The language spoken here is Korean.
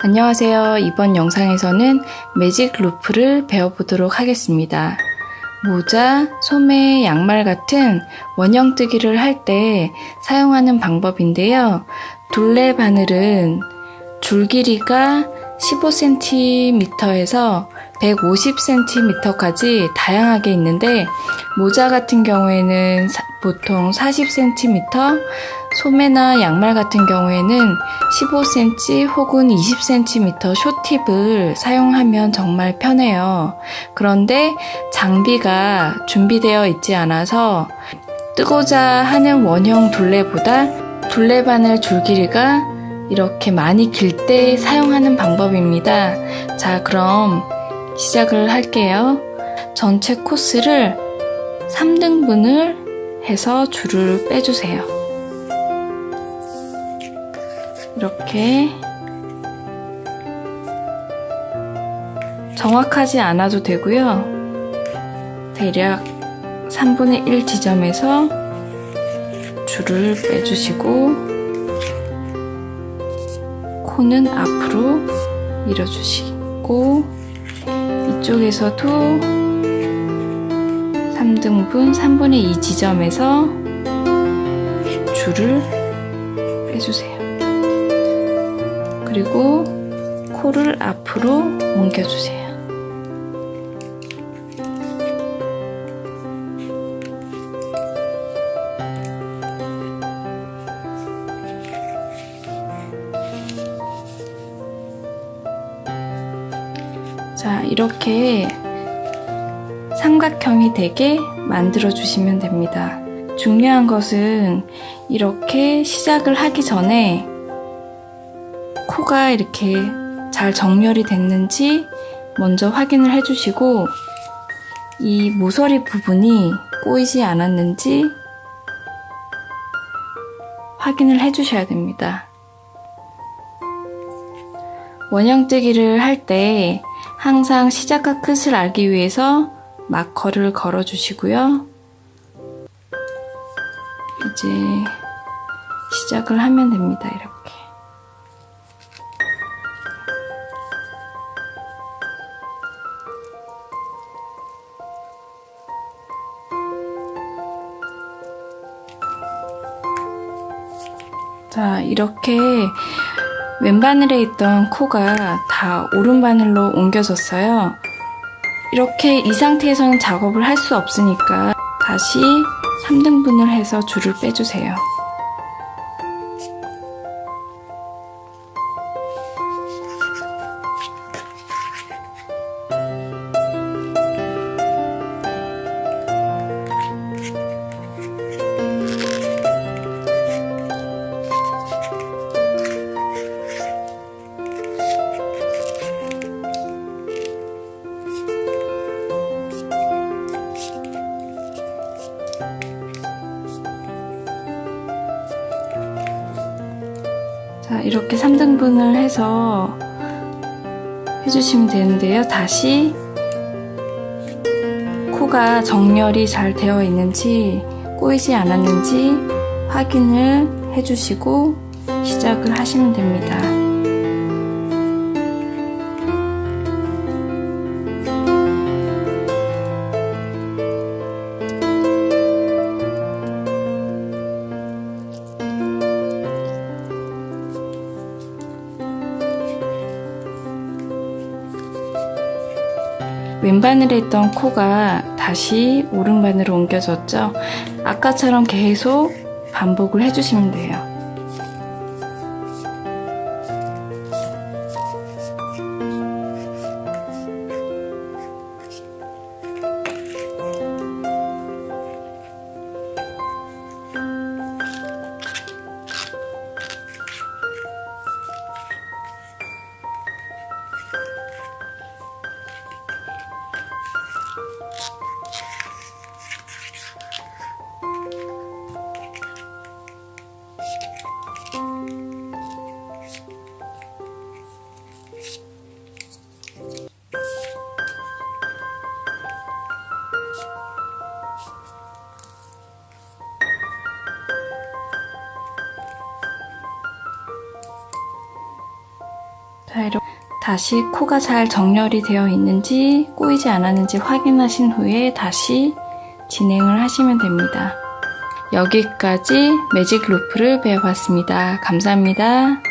안녕하세요. 이번 영상에서는 매직 루프를 배워보도록 하겠습니다. 모자, 소매, 양말 같은 원형뜨기를 할 때 사용하는 방법인데요. 둘레 바늘은 줄 길이가 15cm에서 150cm까지 다양하게 있는데, 모자 같은 경우에는 보통 40cm, 소매나 양말 같은 경우에는 15cm 혹은 20cm 숏팁을 사용하면 정말 편해요. 그런데 장비가 준비되어 있지 않아서 뜨고자 하는 원형 둘레보다 둘레바늘 줄 길이가 이렇게 많이 길 때 사용하는 방법입니다. 자, 그럼 시작을 할게요. 전체 코스를 3등분을 해서 줄을 빼주세요. 이렇게 정확하지 않아도 되고요. 대략 3분의 1 지점에서 줄을 빼주시고 코는 앞으로 밀어주시고 이쪽에서도 3등분 3분의 2 지점에서 줄을 빼주세요. 그리고 코를 앞으로 옮겨주세요. 자, 이렇게 삼각형이 되게 만들어 주시면 됩니다. 중요한 것은 이렇게 시작을 하기 전에 코가 이렇게 잘 정렬이 됐는지 먼저 확인을 해주시고, 이 모서리 부분이 꼬이지 않았는지 확인을 해주셔야 됩니다. 원형뜨기를 할 때 항상 시작과 끝을 알기 위해서 마커를 걸어주시고요. 이제 시작을 하면 됩니다. 이렇게. 자, 이렇게 왼바늘에 있던 코가 다 오른바늘로 옮겨졌어요. 이렇게 이 상태에서는 작업을 할 수 없으니까 다시 3등분을 해서 줄을 빼주세요. 자, 이렇게 3등분을 해서 해주시면 되는데요. 다시 코가 정렬이 잘 되어 있는지 꼬이지 않았는지 확인을 해주시고 시작을 하시면 됩니다. 왼바늘에 있던 코가 다시 오른바늘로 옮겨졌죠? 아까처럼 계속 반복을 해주시면 돼요. 자, 이렇게 다시 코가 잘 정렬이 되어 있는지 꼬이지 않았는지 확인하신 후에 다시 진행을 하시면 됩니다. 여기까지 매직 루프를 배워봤습니다. 감사합니다.